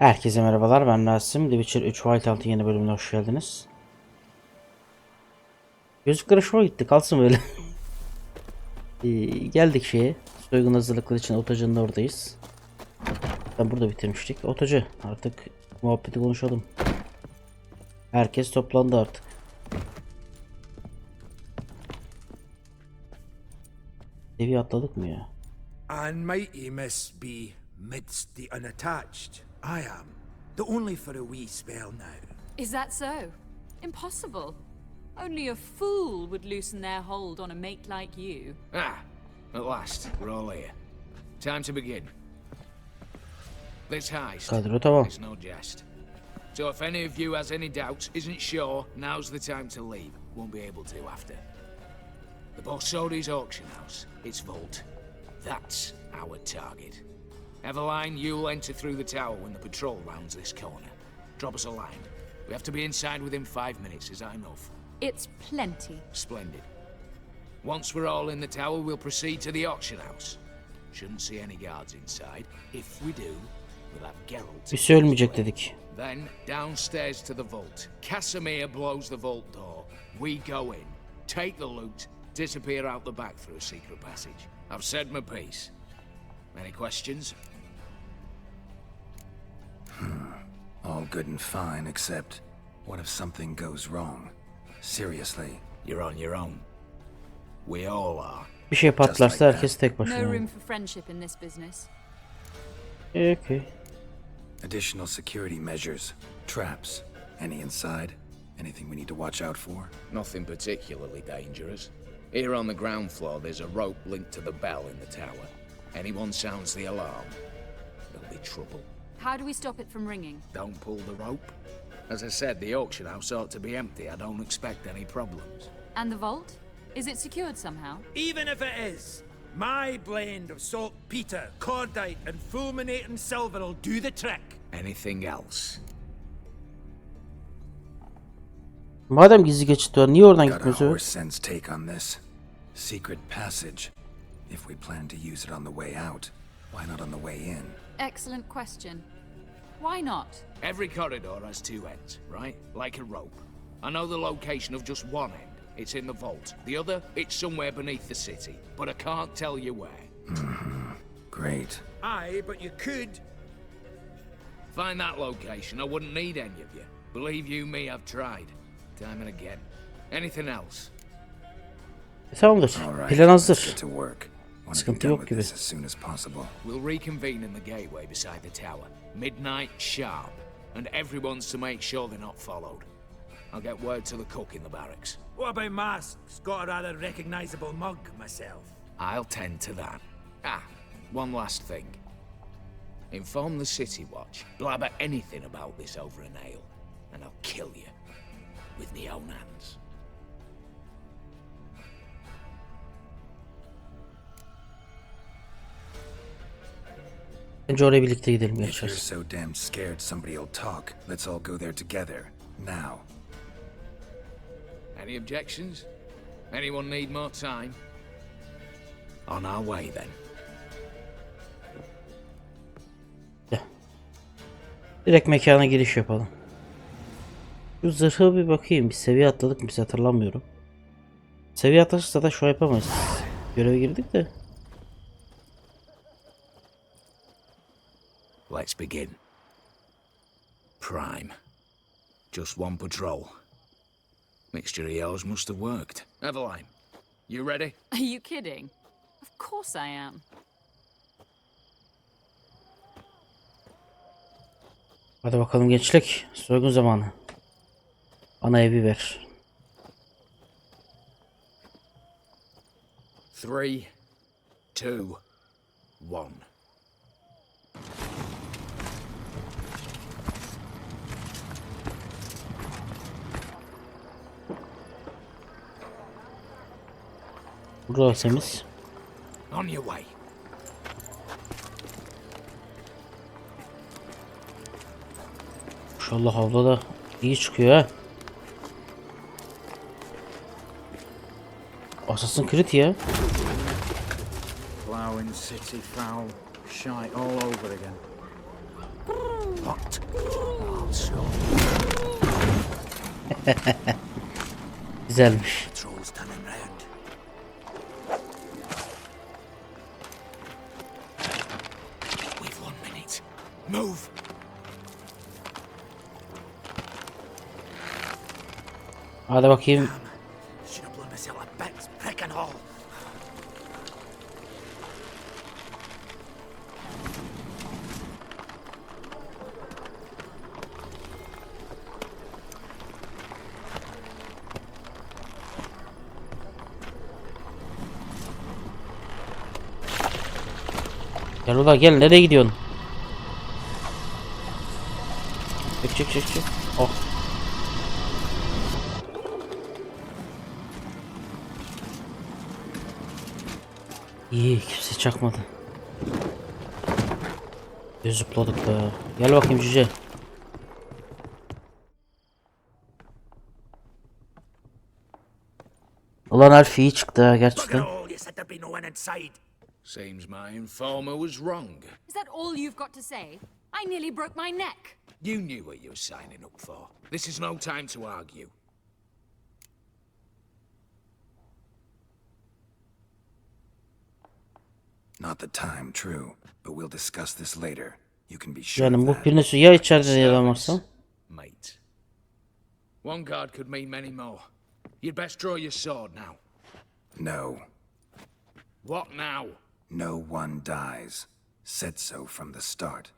Herkese merhabalar, ben Rasim. The Witcher 3 Whiteout'un yeni bölümüne hoş geldiniz. Gözlükler hoşuma gitti, kalsın böyle. Geldik şeye. Soygun hazırlıkları için otacının oradayız. Ben burada bitirmiştik. Otacı, artık muhabbeti konuşalım. Herkes toplandı artık. Seviye atladık mı ya? And mighty miss be midst the unattached. I am, the only for a wee spell now. Is that so? Impossible. Only a fool would loosen their hold on a mate like you. Ah, at last, we're all here. Time to begin. This heist Kadro tamam. is no jest. So if any of you has any doubts, isn't sure, now's the time to leave. Won't be able to after. The Borsodi'nin auction house, its vault. That's our target. Eveline, you'll enter through the tower when the patrol rounds this corner. Drop us a line. We have to be inside within 5 minutes, is that enough? It's plenty. Splendid. Once we're all in the tower, we'll proceed to the auction house. Shouldn't see any guards inside. If we do, we'll have Geralt. Bir şey ölmeyecek dedik. Then downstairs to the vault. Casimir blows the vault door. We go in, take the loot, disappear out the back through a secret passage. I've said my piece. Any questions? All good and fine, except what if something goes wrong? Seriously. You're on your own. We all are. Bir şey patlarsa herkes tek No başına. room for friendship in this business. Okay. Additional security measures, traps. Any inside? Anything we need to watch out for? Nothing particularly dangerous. Here on the ground floor, there's a rope linked to the bell in the tower. Anyone sounds the alarm, there'll be trouble. How do we stop it from ringing? Don't pull the rope. As I said, the auction house ought to be empty. I don't expect any problems. And the vault? Is it secured somehow? Even if it is, my blend of saltpeter, cordite, and fulminating silver will do the trick. Anything else? Madem gizli geçit var, niye oradan Got a gitmiyorsun? horse sense take on this. Secret passage. If we plan to use it on the way out, why not on the way in? Excellent question. Why not? Every corridor has two ends, right? Like a rope. I know the location of just one end. It's in the vault. The other, it's somewhere beneath the city. But I can't tell you where. Great. Aye, but you could. Find that location. I wouldn't need any of you. Believe you me, I've tried. Time and again. Anything else? Tamamdır. All right, Plan let's hazır. get to work. Want to be Sıkıntı done yok with gibi. this as soon as possible. We'll reconvene in the gateway beside the tower. Midnight sharp. And everyone's to make sure they're not followed. I'll get word to the cook in the barracks. What about masks? Got a rather recognizable mug myself. I'll tend to that. Ah, one last thing. Inform the City Watch. Blabber anything about this over an ale, and I'll kill you. With my own hands. Önce oraya birlikte gidelim If you're gençler. so damn scared somebody'll talk, let's all go there together. Now. Any objections? Anyone need more time? On our way then. Direkt mekana giriş yapalım. Şu zırhı bir bakayım. Bir seviye atladık mı biz, hatırlamıyorum. Seviye atlarsa da şu yapamayız. Göreve girdik de. Let's begin. Prime. Just one patrol. Mixture of yours must have worked. Eveline, you ready? Are you kidding? Of course I am. Hadi bakalım gençlik. Soygun zamanı. Bana evi ver. 3, 2, 1. Burası temiz. On your way. İnşallah havada da iyi çıkıyor ha. Assassin's Creed ya. Plowing city foul, shite all over again. locked. I'll show. Güzelmiş. Trolls turning round. We've 1 minute. Move. Hadi bakayım. Should have blown myself a bit, prick and all. Gel ulan gel, nereye gidiyorsun? Çık. Oh. İyi, kimse çakmadı. Zıpladık da. Gel bakayım cüce. Ulan harf iyi çıktı ha Look at gerçekten. all, you said there'd be no one inside. Seems my informer was wrong. Is that all you've got to say? I nearly broke my neck. You knew what you were signing up for. This is no time to argue. Not the time, true. But we'll discuss this later. You can be sure Yani of bu that. birisi ya içeride ya da varsa. Mate. One guard could mean many more. You'd best draw your sword now. No. What now? No one dies. Said so from the start.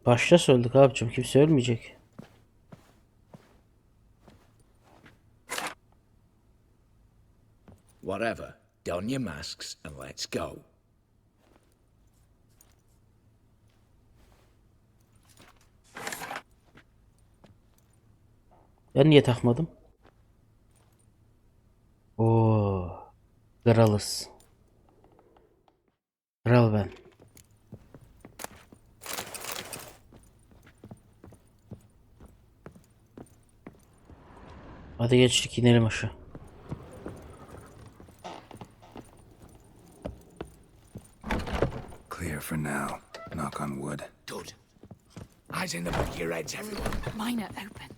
Başta söyledik abicim, kimse ölmeyecek. Whatever. Don your masks and let's go. Ben niye takmadım? Oo, kralız. Kral ben. Hadi geçtik, inelim aşağı. Clear for now. Knock on wood. Good. Eyes in the back of your heads, everyone. Mine are open.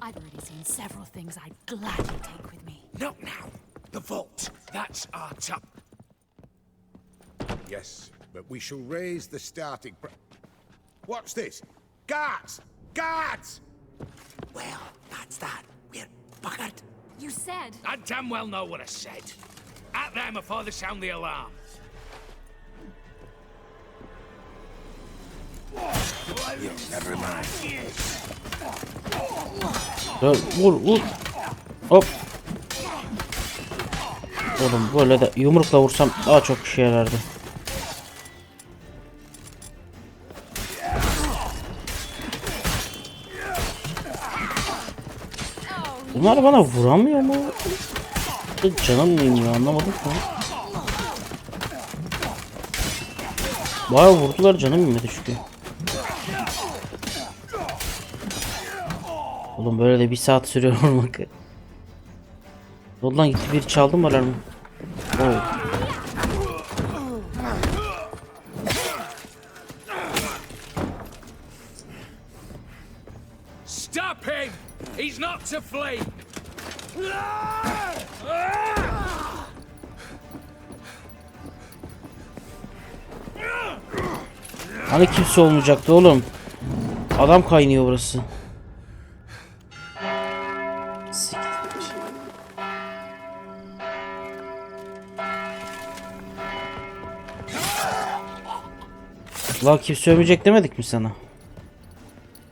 I've already seen several things I'd gladly take with me. Not now. The vault. That's our top. Yes, but we shall raise the starting What's this? Guards! Guards! Well, that's that. We're buggered. You said... I damn well know what I said. At them before they sound the alarm. You'll never learn. Ya, vur. Hop. Oğlum böyle de yumrukla vursam daha çok işe yarardı. Bunlar bana vuramıyor mu? Canım mıyım ya, anlamadım ki. Bayağı vurdular, canım inmedi çünkü. Oğlum böyle de 1 saat sürüyor vurmak. Yoldan gitti, biri çaldı mı alarmı? Oh. Stop him! He's not to flee! Hani kimse olmayacaktı oğlum. Adam kaynıyor burası. Siktir. La kimse ölmeyecek demedik mi sana?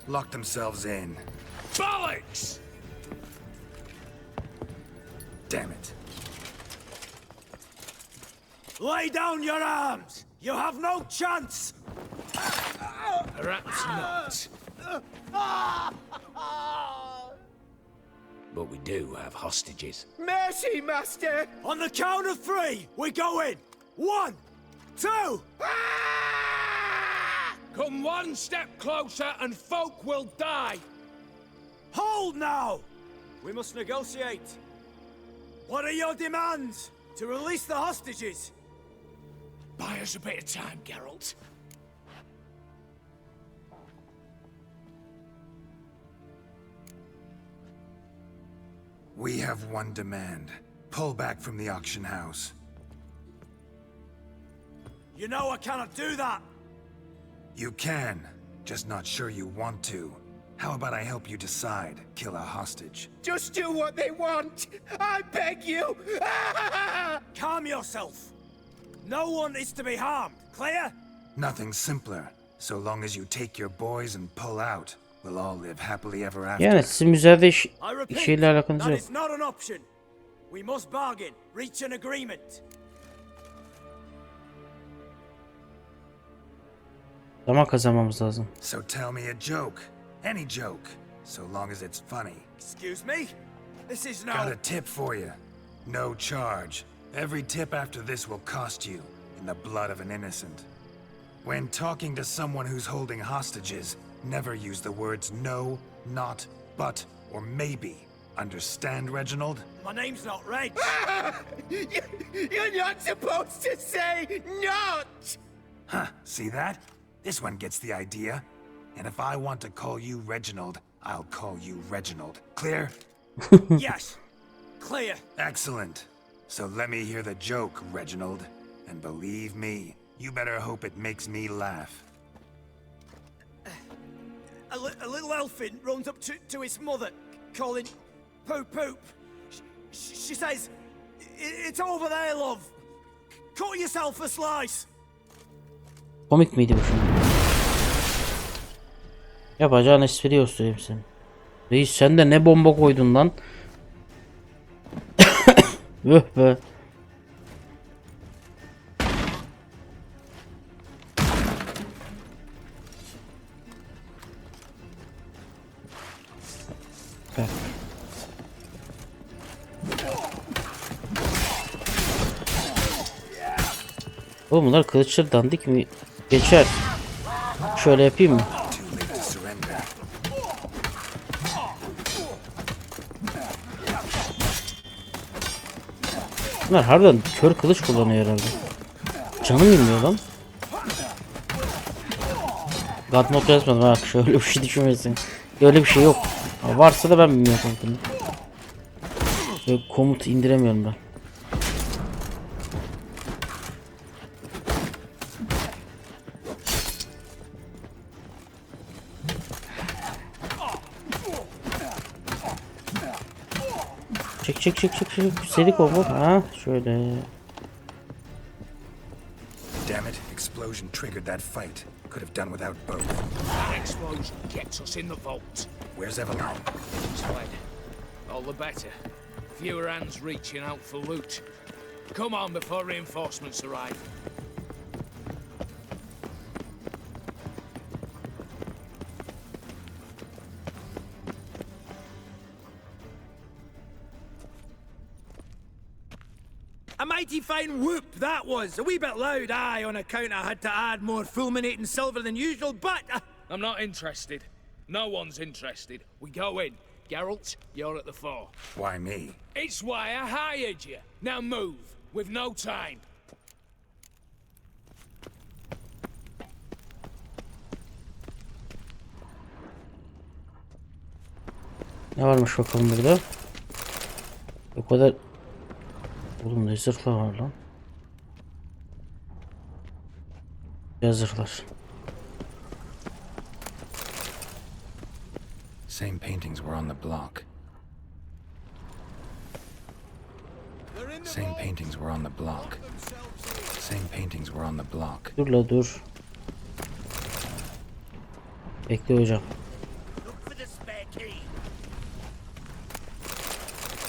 Lock themselves in. Bollocks! Damn it. Lay down your arms! You have no chance! Perhaps not. But we do have hostages. Mercy, master! On the count of 3, we go in! 1, 2... Come one step closer and folk will die. Hold now! We must negotiate. What are your demands? To release the hostages? Buy us a bit of time, Geralt. We have one demand. Pull back from the auction house. You know I cannot do that. You can, just not sure you want to. How about I help you decide? Kill a hostage. Just do what they want. I beg you. Calm yourself. No one is to be harmed. Clear? Nothing simpler. So long as you take your boys and pull out, we'll all live happily ever after. Yani sizin müzayede I repeat, şeyle alakanız that yok. is not an option. We must bargain, reach an agreement. Zaman kazanmamız lazım. So tell me a joke. Any joke. So long as it's funny. Excuse me? This is no... Got a tip for you. No charge. Every tip after this will cost you, in the blood of an innocent. When talking to someone who's holding hostages, never use the words no, not, but, or maybe. Understand, Reginald? My name's not Reg. You're not supposed to say not! Huh, see that? This one gets the idea. And if I want to call you Reginald, I'll call you Reginald. Clear? Yes. Clear. Excellent. So let me hear the joke, Reginald. And believe me, you better hope it makes me laugh. A little elfin runs up to his mother, calling poop poop. She says, it's over there, love. Cut yourself a slice. Komik miydi bu şimdi? Yapacağın espri göstereyim seni. Reis sen de ne bomba koydun lan? Öh be. Bak. Oğlum bunlar kılıçları dandik mi? Geçer. Şöyle yapayım mı? Too late to surrender. Bunlar harbiden kör kılıç kullanıyor herhalde. Canım inmiyor lan. God mod yazmadım ha, şöyle bir şey düşünmesin. Öyle bir şey yok. Ha, varsa da ben bilmiyorum komutunu. Böyle komut indiremiyorum ben. Çık. Seri combo. Ha şöyle. Damn it, explosion triggered that fight. Could have done without both. That explosion gets us in the vault. Where's Evelyn? It's fled. All the better. Fewer hands reaching out for loot. Come on before reinforcements arrive. A mighty fine whoop that was. A wee bit loud, aye, on account I had to add more fulminating silver than usual, but... I'm not interested. No one's interested. We go in. Geralt, you're at the fore. Why me? It's why I hired you. Now move. We've no time. Ne varmış bakalım burada? O kadar... Oğlum ne zırhlar var lan? Ya zırhlar. Same paintings were on the block. Same paintings were on the block. Same paintings were on the block. Dur la dur. Bekle hocam.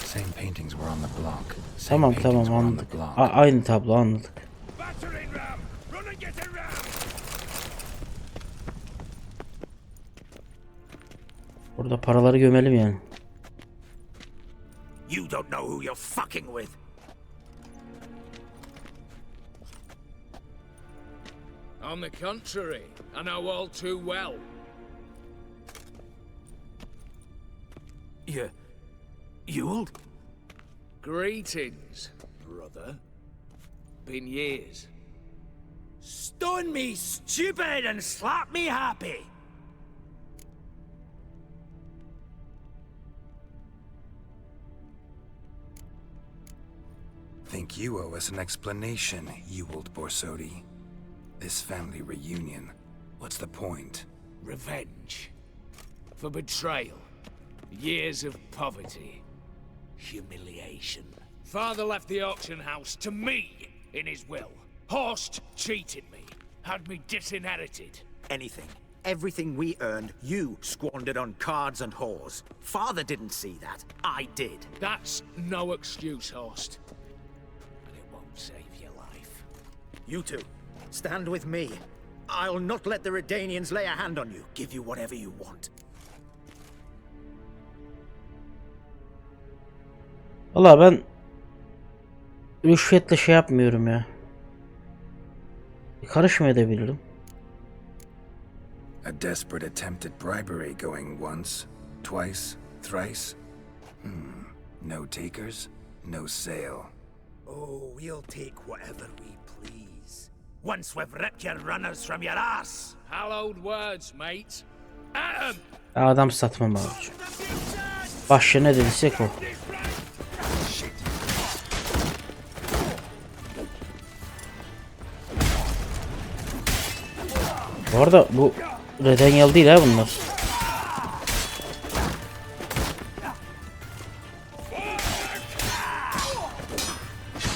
Same paintings were on the block. Same Tamam paintings were on the anladık. block. Aynı tablo anladık. Battering ram! Run and get a ram! Burada paraları gömelim yani. You don't know who you're fucking with. On the contrary, I know all too well. Ewald? Greetings, brother. Been years. Stone me stupid and slap me happy. Think you owe us an explanation, you old Borsodi. This family reunion, what's the point? Revenge. For betrayal. Years of poverty. Humiliation. Father left the auction house to me in his will. Horst cheated me. Had me disinherited. Anything. Everything we earned, you squandered on cards and whores. Father didn't see that. I did. That's no excuse, Horst. And it won't save your life. You two, stand with me. I'll not let the Redanians lay a hand on you. Give you whatever you want. Valla ben rüşvetle şey yapmıyorum ya. Karışma edebilirim. A desperate attempt at bribery going once, twice, thrice? No takers, no sale. Oh, we'll take whatever we please. Once we've ripped your runners from your ass. Hallowed words, mate. At 'em! Adam satmam abi. Başka ne dediysek o. Bu arada bu Redanial değil ha bunlar.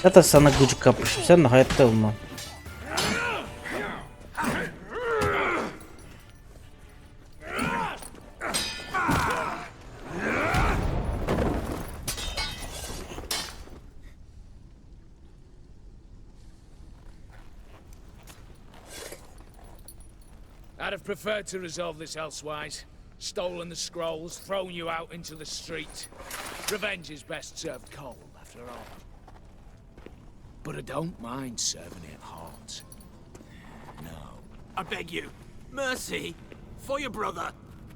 Zaten sana gıcık kapmışım. Sen de hayatta olmam. I'd have preferred to resolve this elsewise. Stolen the scrolls, thrown you out into the street. Revenge is best served cold, after all. But I don't mind serving it hot. No. I beg you, mercy, for your brother.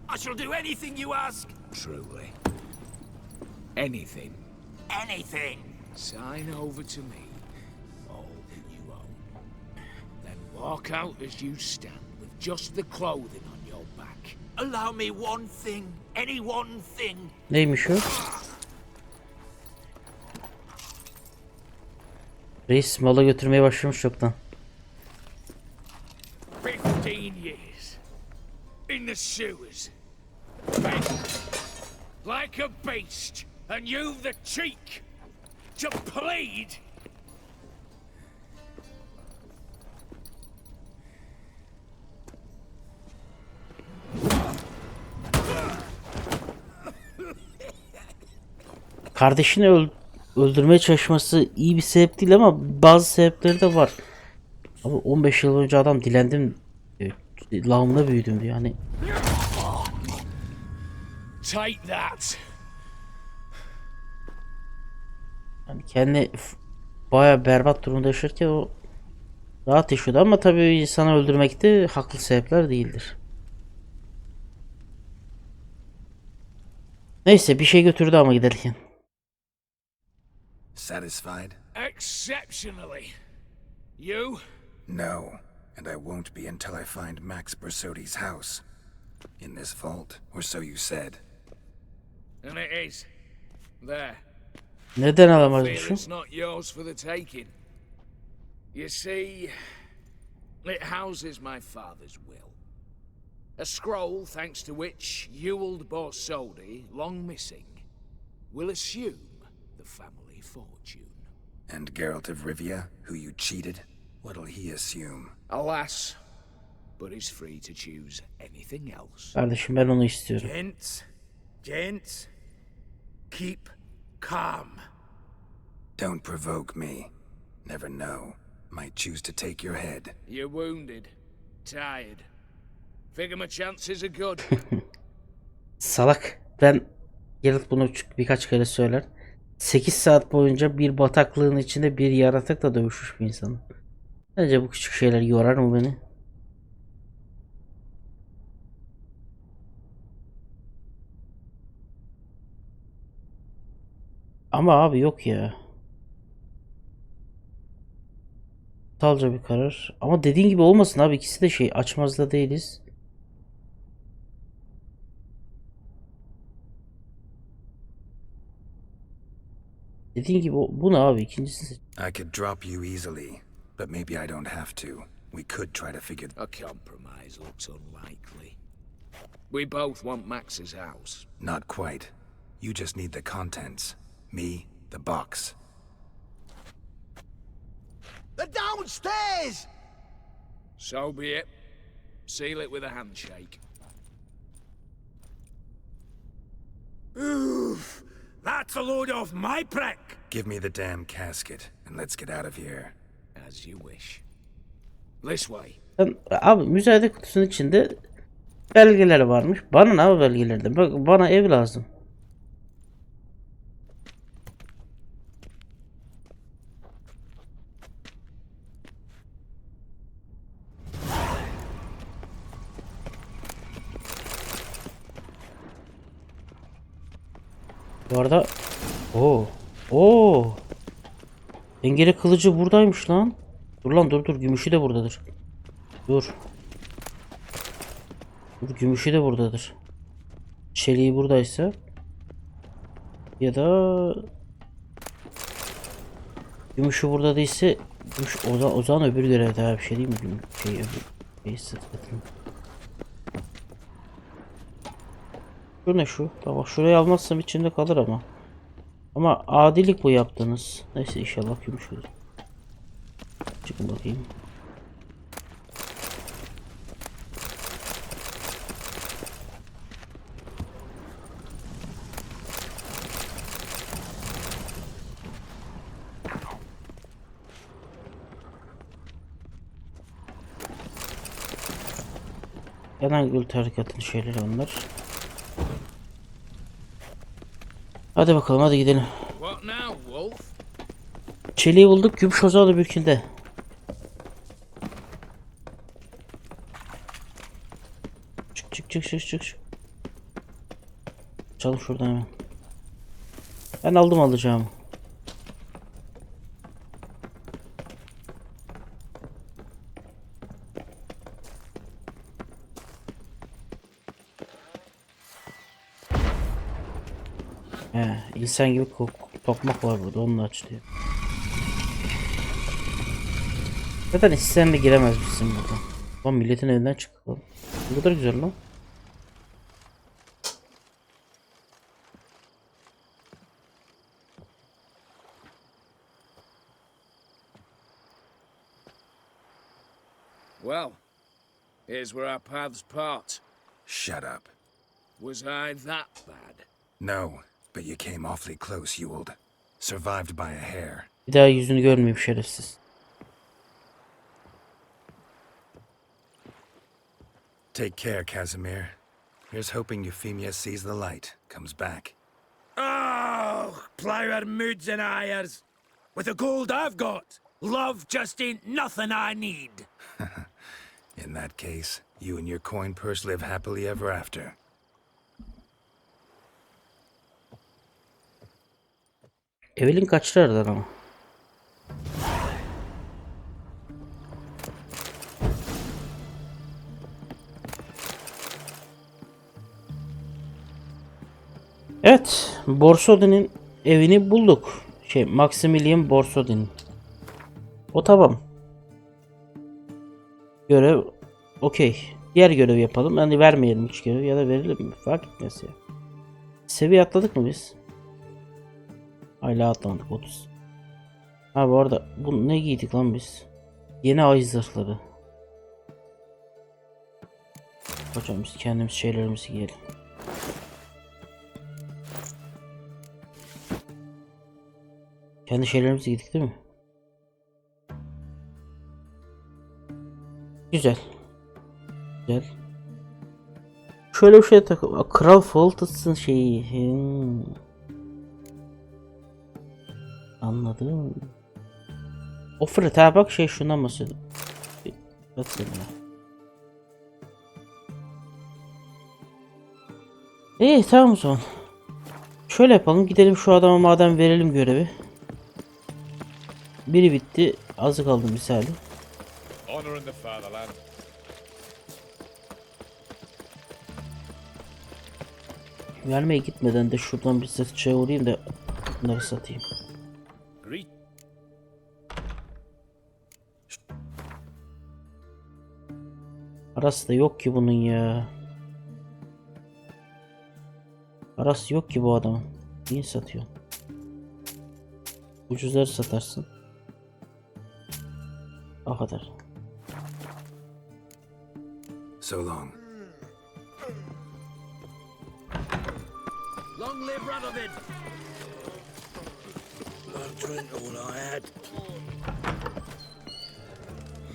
I shall do anything you ask. Truly. Anything. Anything. Sign over to me all that you own. Then walk out as you stand with just the clothing on your back. Allow me one thing, any one thing. Neymiş o? Reis mala götürmeye başlamış çoktan. 15 years. In the sewers. Begging. Like a beast. And you've the cheek to plead. Kardeşini öldürmeye çalışması iyi bir sebep değil ama bazı sebepleri de var. Ama 15 yıl önce adam dilendim, lağımda büyüdüm diyor. Yani Take that. yani kendi baya berbat durumda yaşarken o rahat yaşıyordu ama tabii insanı öldürmek de haklı sebepler değildir. Neyse bir şey götürdü ama giderken. Satisfied? Exceptionally. You? No, and I won't be until I find Max Borsodi's house. In this vault, or so you said. And it is. There. Neden Fear alamamışım? it's not yours for the taking. You see, it houses my father's will. A scroll thanks to which Ewald Borsodi, long missing, will assume the family fortune. And Geralt of Rivia, who you cheated, what'll he assume? Alas, but he's free to choose anything else. Kardeşim ben onu istiyorum. Gents, keep calm. Don't provoke me. Never know. Might choose to take your head. You're wounded, tired. Figure my chances are good. Salak. Ben Geralt bunu birkaç kere söyler. 8 saat boyunca bir bataklığın içinde bir yaratıkla dövüşmüş bir insanım. Bence bu küçük şeyler yorar mı beni? Ama abi yok ya. Aptalca bir karar. Ama dediğin gibi olmasın abi. İkisi de şey, açmazda değiliz. Dediğin gibi bu ne abi, ikincisi. I could drop you easily, but maybe I don't have to. We could try to figure... A compromise looks unlikely. We both want Max's house. Not quite. You just need the contents. Me, the box. They're downstairs! So be it. Seal it with a handshake. Oof! That's a load off my prick! Give me the damn casket, and let's get out of here. As you wish. This way. Abi müzayede kutusunun içinde belgeler varmış. Bana ne abi belgelerden? Bak, bana ev lazım. Bu arada o engele kılıcı buradaymış lan. Dur lan, dur gümüşü de buradadır. Dur gümüşü de buradadır. Çeliği buradaysa ya da gümüşü burada değilse gümüş, o zaman öbür görevde abi, bir şey değil mi? Şu ne şu? Tamam, şurayı almazsam içinde kalır ama. Ama adilik bu yaptınız. Neyse, inşallah gümüş olur. Çıkın bakayım. Yanangül tarikatın şeyleri onlar. Hadi bakalım, hadi gidelim. What now, Wolf? Çeliği bulduk, gümüş ozağı da mülkünde. Çık. Çalın şuradan hemen. Ben aldım alacağımı. İnsan gibi tokmak var burada, onunla açılıyor. Zaten isteyen de giremez bizim burada. Lan milletin evinden çıktık lan. Ne kadar güzel lan. Well, here's where our paths part. Shut up. Was I that bad? No, but you came awfully close, Ewald. Survived by a hair. Bir daha yüzünü görmeyeyim şerefsiz. Take care, Casimir. Here's hoping Euphemia sees the light, comes back. Oh, plougher moods and ires. With the gold I've got, love just ain't nothing I need. In that case, you and your coin purse live happily ever after. Evelyn kaçtı aradan ama. Evet, Borsodi'nin evini bulduk. Maximilian Borsodi'nin. O tamam. Görev okey. Diğer görev yapalım. Yani vermeyelim hiç görev, ya da verelim mi? Fark etmez ya. Seviye atladık mı biz? Hala atlamadık, 30. Ha bu arada bu ne giydik lan biz? Yeni ay zırhları. Hocam biz kendimiz şeylerimizi giyelim. Kendi şeylerimizi giydik değil mi? Güzel. Güzel. Şöyle bir şey takıp Kral Foltes'ın şeyi. Anladım. O Fred ha bak şey şundan bahsediyorum. İyi tamam o zaman. şöyle yapalım. Gidelim şu adama madem verelim görevi. Biri bitti. Azı kaldı misali. Honoring the fatherland. Vermeye gitmeden de şuradan bir satışa uğrayayım da bunları satayım. Greet. Parası da yok ki bunun ya. Parası yok ki bu adamın. Niye satıyor? Ucuzları satarsın. O kadar. So long. Long live Radovid! I've drink all I had.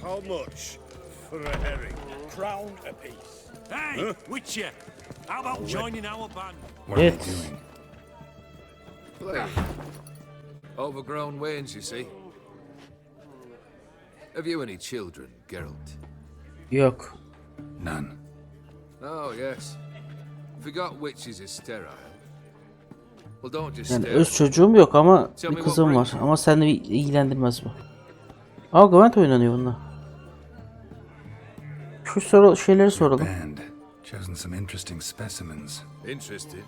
How much for a herring? Crown apiece. Hey, Witcher! How about joining our band? What are Evet. they doing? Play. Overgrown wains, you see. Have you any children, Geralt? Yok. None. Oh, yes. Forgot witches is sterile. Well, don't just Yani stare. öz çocuğum yok ama bir kızım var. Ama seni ilgilendirmez bu. Aa, Gwent oynanıyor bunda. Şu şeyleri soralım. Band. Chosen some interesting specimens. Interesting.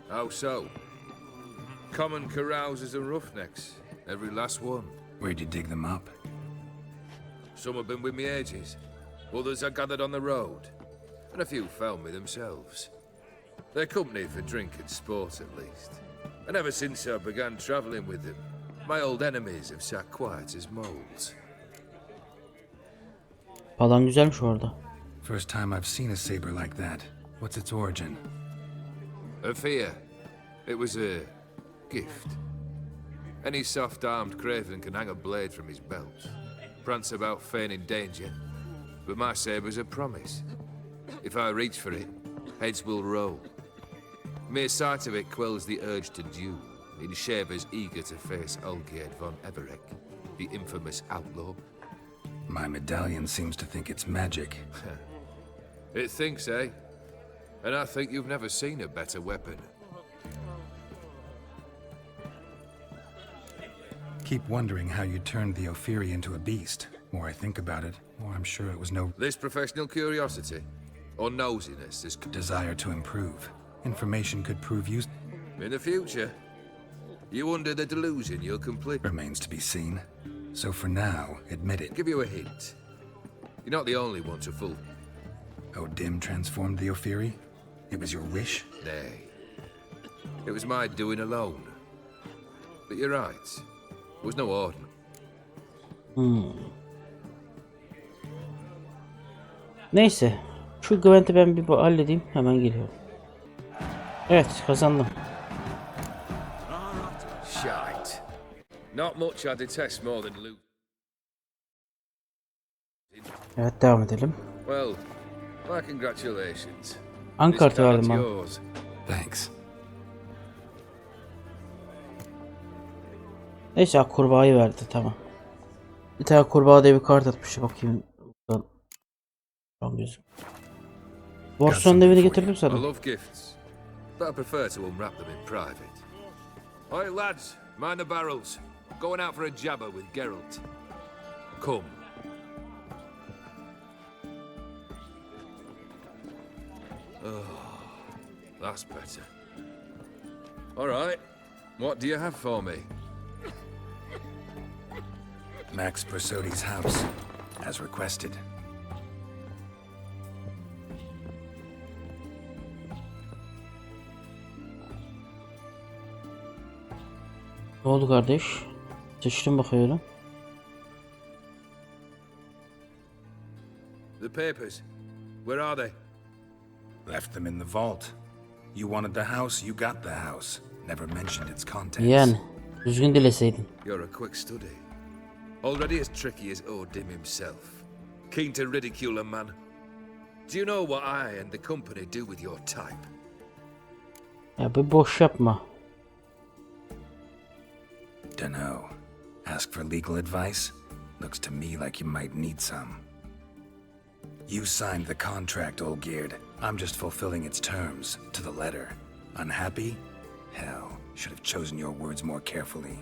How so? Common carousers and roughnecks. Every last one. Where'd you dig them up? Some have been with me ages. Others I gathered on the road. And a few found me themselves. They're company for drink and sport at least. And ever since I began travelling with them, my old enemies have sat quiet as moles. Falan güzelmiş orada. First time I've seen a saber like that. What's its origin? A fear. It was a gift. Any soft-armed craven can hang a blade from his belt, prance about feigning danger, but my saber's a promise. If I reach for it, heads will roll. Mere sight of it quells the urge to duel, in shavers eager to face Olgierd von Everek, the infamous outlaw. My medallion seems to think it's magic. It thinks, eh? And I think you've never seen a better weapon. Keep wondering how you turned the Ophiri into a beast. More I think about it, more I'm sure it was no This professional curiosity, or nosiness, is desire to improve. Information could prove useful. in the future. You under the delusion you'll complete. Remains to be seen. So for now, admit it. Give you a hint. You're not the only one to fool. Dim transformed the Ophiri? It was your wish? Nay. It was my doing alone. But you're right. It was no ordinary. Neyse. Şu Gwent'i ben bir halledeyim. Hemen geliyorum. Evet, kazandım. Shite. Not much I detest more than loot. Evet, devam edelim. Well, my congratulations. Ankara'ya This verdim card's ben. yours. Thanks. Neyse, kurbağayı verdi, tamam. Bir tane kurbağa diye bir kart atmış. Bakayım. Tamam gözüm. Borsodi'nin evini getirdim I sana. love gifts, but I prefer to unwrap them in private. Hey lads, mind the barrels. Going out for a jabber with Geralt. Come. Oh, that's better. All right, what do you have for me? Max Borsodi's house, as requested. Ne oldu kardeş? Seçtim bakıyorum. The papers. Where are they? Left them in the vault. You wanted the house, you got the house. Never mentioned its contents. Yani düzgün dileseydin. You're a quick study. Already as tricky as Dim himself. Keen to ridicule a man. Do you know what I and the company do with your type? Ya bir boş yapma. Dunno. Ask for legal advice? Looks to me like you might need some. You signed the contract, Olgierd. I'm just fulfilling its terms, to the letter. Unhappy? Hell, should have chosen your words more carefully.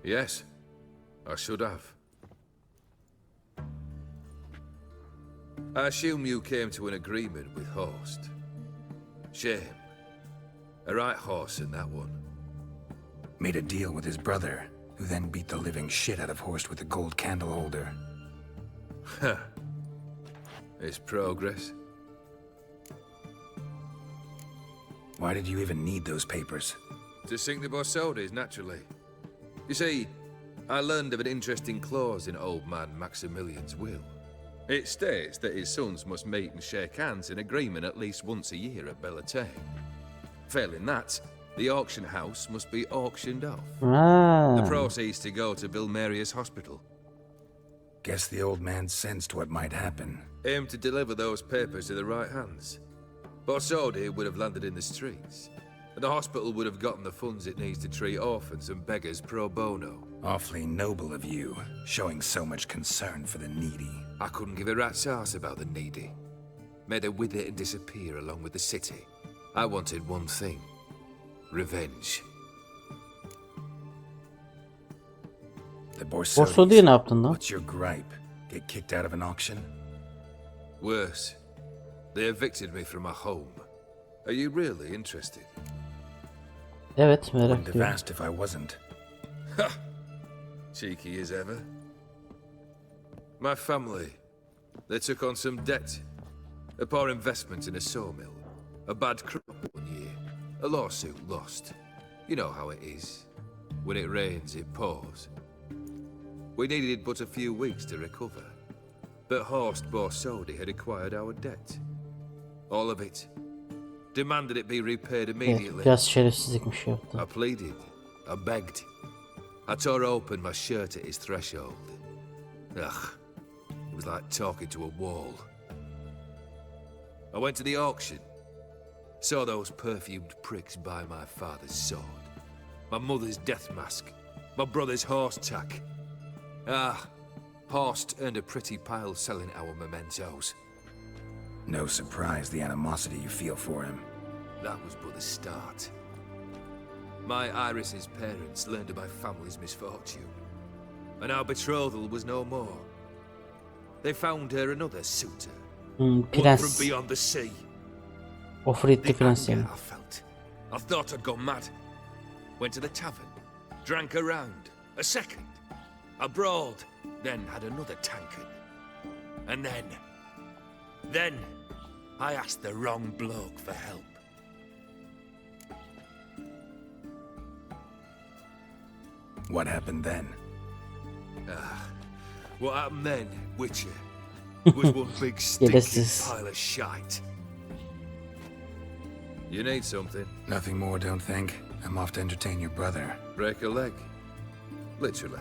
Yes, I should have. I assume you came to an agreement with Horst. Shame. A right horse in that one. Made a deal with his brother, who then beat the living shit out of Horst with a gold candle holder. Huh. It's progress. Why did you even need those papers? To sink the Borsodi'nin, naturally. You see, I learned of an interesting clause in old man Maximilian's will. It states that his sons must meet and shake hands in agreement at least once a year at Bellatane. Failing that, the auction house must be auctioned off. The proceeds to go to Bill Maria's hospital. Guess the old man sensed what might happen. Aimed to deliver those papers to the right hands. Borsodi would have landed in the streets, and the hospital would have gotten the funds it needs to treat orphans and beggars pro bono. Awfully noble of you, showing so much concern for the needy. I couldn't give a rat's ass about the needy. Made her with it and disappear along with the city. I wanted one thing. Revenge. The Borsodi'ye ne yaptın lan? What's your gripe? Get kicked out of an auction? Worse. They evicted me from my home. Are you really interested? Evet, merak Wouldn't have ediyorum. asked if I wasn't. Ha! Cheeky as ever. My family, they took on some debt. A poor investment in a sawmill. A bad crop one year. A lawsuit lost. You know how it is. When it rains, it pours. We needed but a few weeks to recover. But Horst Borsodi had acquired our debt. All of it. Demanded it be repaid immediately. Evet, biraz şerefsizlikmiş yaptı. I pleaded. I begged. I tore open my shirt at his threshold. Ugh. It was like talking to a wall. I went to the auction. Saw those perfumed pricks buy my father's sword. My mother's death mask. My brother's horse tack. Ah, Horst earned a pretty pile selling our mementos. No surprise the animosity you feel for him. That was but the start. My Iris's parents learned of my family's misfortune, and our betrothal was no more. They found her another suitor, one Prens. from beyond the sea. Ofretli The prens yani. anger I felt. I thought I'd gone mad. Went to the tavern, drank a round, a second, I brawled, then had another tankard. And then I asked the wrong bloke for help. What happened then? What happened then, Witcher, was one big stinking Şerefsiz. pile of shite. You need something? Nothing more, don't think. I'm off to entertain your brother. Break a leg. Literally.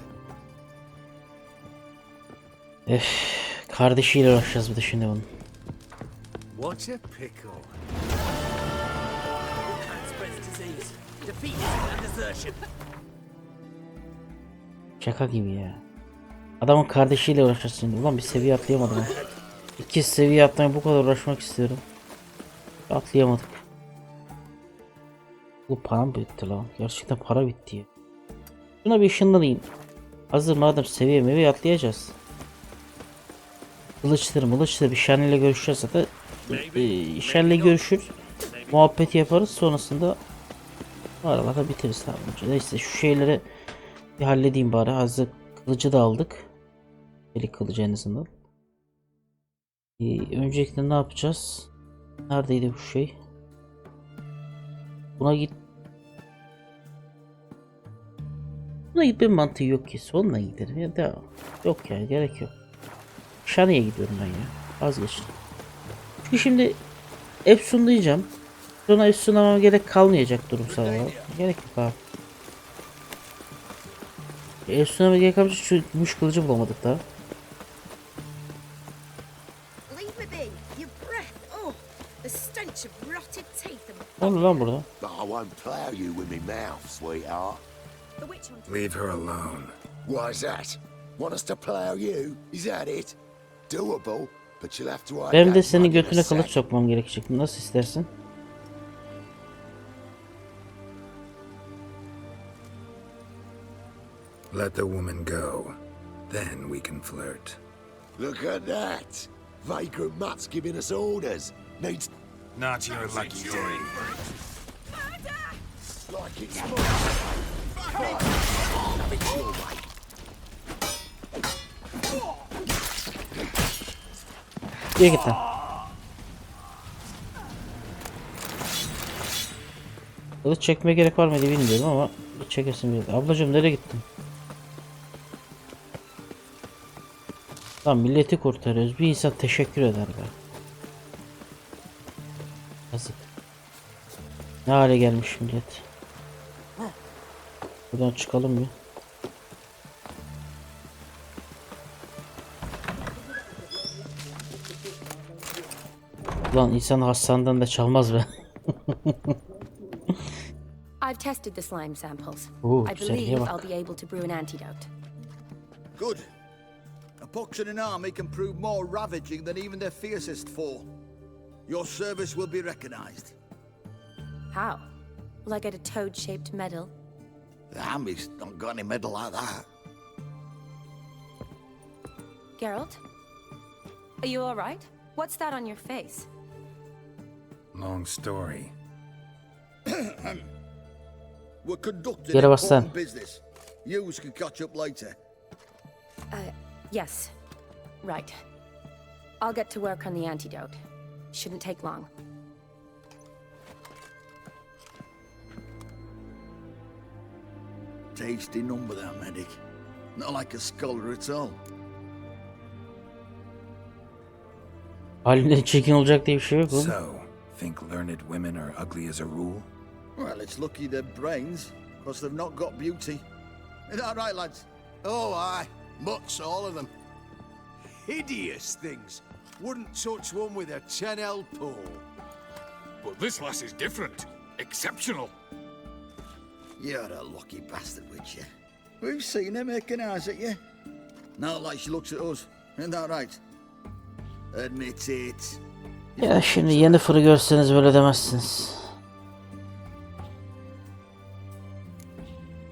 Kardeşiyle uğraşacağız bir de şimdi bunun. What a pickle. Şaka gibi ya. Adamın kardeşiyle uğraşacağız şimdi. Ulan bir seviye atlayamadım. Ha. 2 seviye atlamaya bu kadar uğraşmak istiyorum. Atlayamadık. Bu param bitti lan. Gerçekten para bitti ya. Şuna bir ışınlanayım. Hazır madem seviye meviye atlayacağız. Mılıçtır bir Şen'le görüşeceğiz zaten. Şen'le görüşür. Muhabbet yaparız sonrasında aralarda bitiririz tamam. Neyse şu şeyleri bir halledeyim bari. Hazır kılıcı da aldık. Çelik kılıcı en azından. Öncelikle ne yapacağız? Neredeydi bu şey? Buna gitmenin mantığı yok ki. Sonuna giderim ya da yok yani gerek yok. Şaniye gidiyorum ben ya. Vazgeçtim. Çünkü şimdi efsunlayacağım. Sonra efsunlamama gerek kalmayacak durumsal olarak. Gerek yok abi. Efsunlamaya gerek kalmayacak şu gümüş kılıcı bulamadık daha. Ne oluyor lan burada? But I won't plough you with me mouth, sweetheart. Leave her alone. Why's that? Want us to plough you? Is that it? Doable, but you'll have to hide Benim de that senin money in a götüne kılıç sack. sokmam gerekecek. Nasıl istersin? Let the woman go. Then we can flirt. Look at that. Vagrant Matt's giving us orders. Needs Not your lucky day. like it's mine. Have it your way. Yürü git lan. Kılıç çekmeye gerek var mıydı bilmiyorum ama çekesin bir. Ablacığım nereye gittin? Lan milleti kurtarıyoruz. Bir insan teşekkür eder be. Yazık. Ne hale gelmiş millet. Buradan çıkalım mı? Lan insan hastaneden de çalmaz be. I've tested the slime samples. Ooh, I güzel, believe iyi bak. I'll be able to brew an antidote. Good. A pox in an army can prove more ravaging than even their fiercest foe. Your service will be recognized. How? Will I get a toad-shaped medal? The army's not got any medal like that. Geralt? Are you alright? What's that on your face? Long story. We're conducting Yere bas important sen. business. Yous can catch up later. Yes. Right. I'll get to work on the antidote. Shouldn't take long. Tasty number, that medic. Not like a scholar at all. Halinden çirkin olacak diye bir şey yok oğlum. So, think learned women are ugly as a rule? Well, it's lucky they're brains, because they've not got beauty. Is that right, lads? Oh, aye. Mutts, all of them. Hideous things. Wouldn't touch one with a 10L pole. But this lass is different. Exceptional. You're a lucky bastard, with you. We've seen her making eyes at you. Not like she looks at us. Isn't that right? Admit it. Ya şimdi yeni fırı görseniz böyle demezsiniz.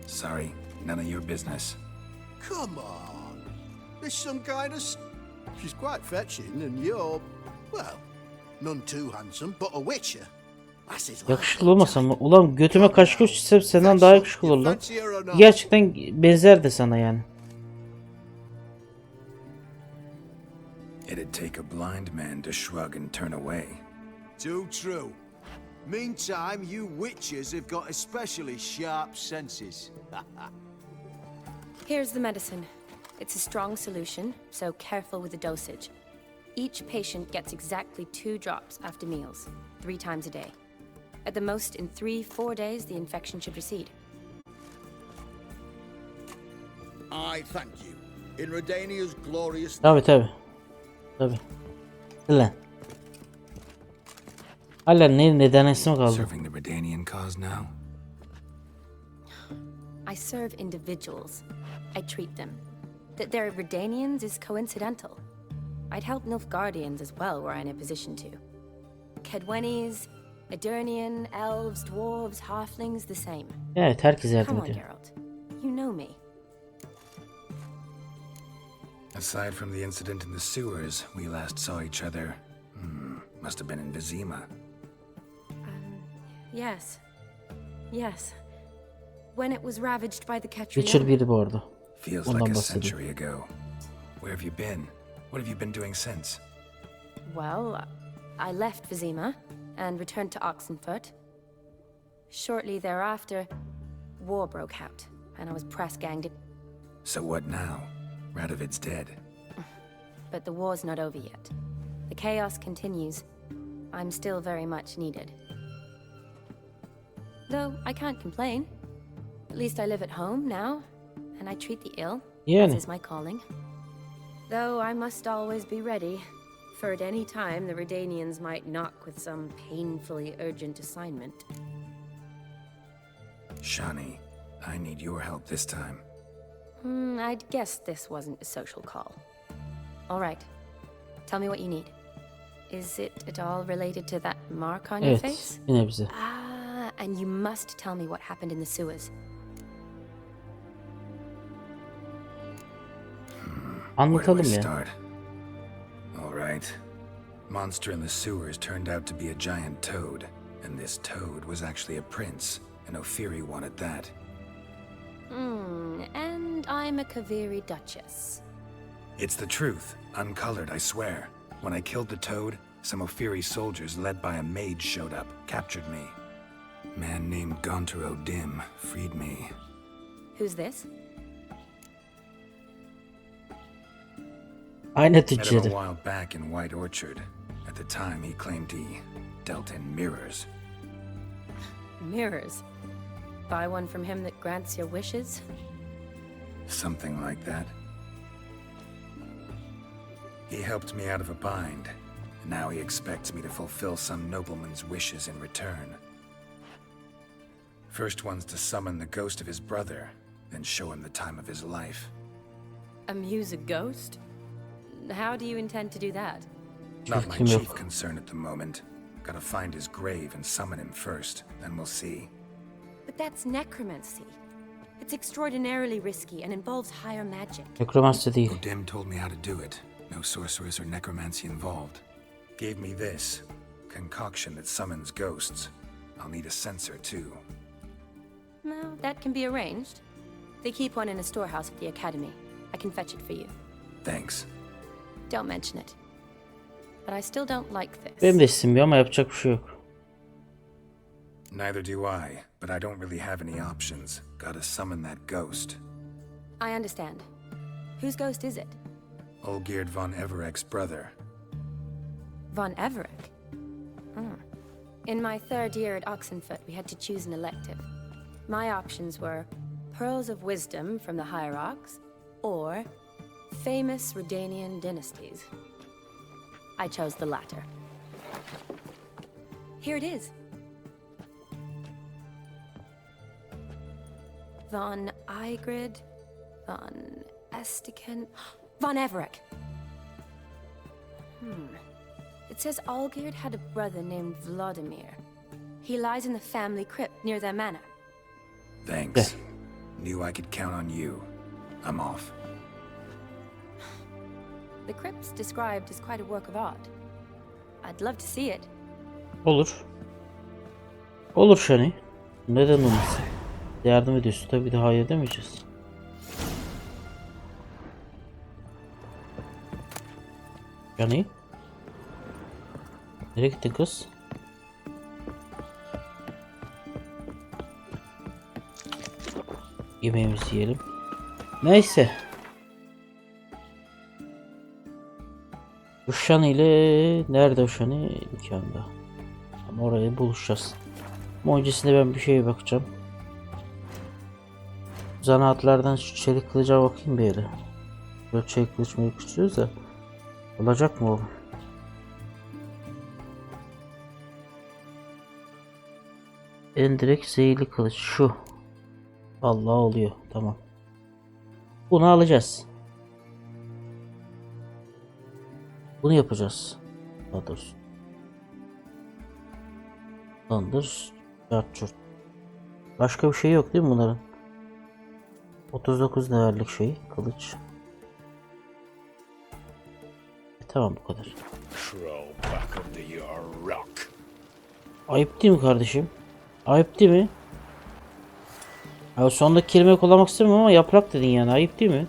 Sorry, none of your business. Come on. There's some kind of... She's quite fetching, and you're... Well, none too handsome, but a witcher. Yakışıklı olmasam mı? Ulan götüme kaş göz çizsem senden daha yakışıklı olur lan. Gerçekten benzer de sana yani. It'd take a blind man to shrug and turn away. Too true. Meantime, you witches have got especially sharp senses. Here's the medicine. It's a strong solution, so careful with the dosage. Each patient gets exactly 2 drops after meals, 3 times a day. At the most, in 3-4 days, the infection should recede. I thank you. In Redania's glorious... Tabi tabi. Tabi. Lan. Hala neden ismi kaldı? Serving the Redanian cause now? I serve individuals. I treat them. That they're Redanians is coincidental. I'd help Nilfgaardians as well were I in a position to. Kedwenis, Edirnian, elves, dwarves, halflings, the same. Evet, herkes yardım Come on, ediyor. Geralt. You know me. Aside from the incident in the sewers, we last saw each other. Must have been in Vizima. Yes. Yes. When it was ravaged by the Witcher Ketrian. 1 bu arada. Feels Ondan like a bahsedeyim. century ago. Where have you been? What have you been doing since? Well, I left Vizima and returned to Oxenfurt. Shortly thereafter, war broke out, and I was press-ganged. So what now? Radovid's dead. But the war's not over yet. The chaos continues. I'm still very much needed. Though I can't complain. At least I live at home now, and I treat the ill, Yani. as is my calling. Though I must always be ready, for at any time the Redanians might knock with some painfully urgent assignment. Shani, I need your help this time. I'd guess this wasn't a social call. All right. Tell me what you need. Is it at all related to that mark on your Evet, face? yine bize. And you must tell me what happened in the sewers. Anlatalım ya. start? All right. Monster in the sewers turned out to be a giant toad, and this toad was actually a prince, and Ophiri wanted that. And I'm a Kaviri Duchess. It's the truth, uncolored, I swear. When I killed the toad, some Ophiri soldiers led by a mage showed up, captured me. Man named Gontaro Dim freed me. Who's this? Aynı Met him a tüccarı. while back in White Orchard. At the time, he claimed he dealt in mirrors. Mirrors. Buy one from him that grants your wishes? Something like that. He helped me out of a bind. Now he expects me to fulfill some nobleman's wishes in return. First one's to summon the ghost of his brother, then show him the time of his life. Amuse a ghost? How do you intend to do that? Not my Fikrim yok. chief concern at the moment. Gotta find his grave and summon him first, then we'll see. But that's necromancy. It's extraordinarily risky and involves higher magic. Nekromansı değil. Odim told me how to do it. No sorceress or necromancy involved. Gave me this concoction that summons ghosts. I'll need a censer too. Well, that can be arranged. They keep one in a storehouse at the academy. I can fetch it for you. Thanks. Don't mention it. But I still don't like this. Benim de istemmiyor ama yapacak bir şey yok. Neither do I, but I don't really have any options. Gotta summon that ghost. I understand. Whose ghost is it? Olgierd von Everek's brother. Von Everett? In my third year at Oxenfoot, we had to choose an elective. My options were Pearls of Wisdom from the Hierarchs, or Famous Redanian Dynasties. I chose the latter. Here it is. Von Igrid, von Estiken, von Everett. It says Olgierd had a brother named Vladimir. He lies in the family crypt near their manor. Thanks. Knew I could count on you. I'm off. The crypt's described as quite a work of art. I'd love to see it. Olur. Olur Shani. Neden olmasın? Yardım ediyorsun tabii, bir de hayır demeyeceğiz. Shani? Nereye gittin kız? Yemeğimizi yiyelim. Neyse. Bu Shani ile nerede o Shani? Dükkanda. Ama oraya buluşacağız. Ama öncesinde ben bir şeye bakacağım. Zanaatlardan şu çelik kılıca bakayım bir yere. Böyle çelik kılıç mı yakışıyoruz da. Olacak mı o? En direkt zehirli kılıç şu. Vallahi oluyor. Tamam. Bunu alacağız. Bunu yapacağız. Daha doğrusu. Landır. Çarçurt. Başka bir şey yok değil mi bunların? 39 değerlik şey. Kılıç. Tamam, bu kadar. Ayıp değil mi kardeşim? Ayıp değil mi? Ya sondaki kelimeyi kullanmak istemiyorum ama yaprak dedin yani, ayıp değil mi?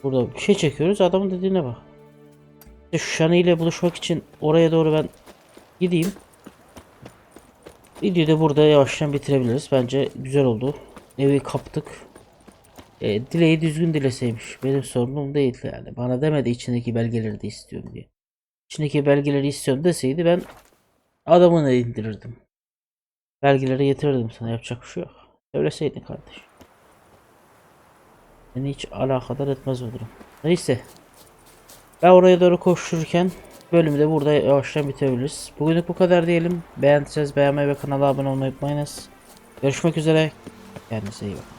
Burada bir şey çekiyoruz, adamın dediğine bak. Şu Shani ile buluşmak için oraya doğru ben gideyim. Videoyu da burada yavaştan bitirebiliriz. Bence güzel oldu. Evi kaptık. Dileği düzgün dileseymiş. Benim sorunum değil yani. Bana demedi içindeki belgeleri de istiyorum diye. İçindeki belgeleri istiyorum deseydi ben adamını indirirdim. Belgeleri getirirdim sana, yapacak bir şey yok. Söyleseydin kardeş. Beni hiç alakadar etmez o durum. Neyse. Ben oraya doğru koştururken bölümü de burada yavaştan bitirebiliriz. Bugünlük bu kadar diyelim. Beğendiyseniz beğenmeyi ve kanala abone olmayı unutmayınız. Görüşmek üzere. Kendinize iyi bakın.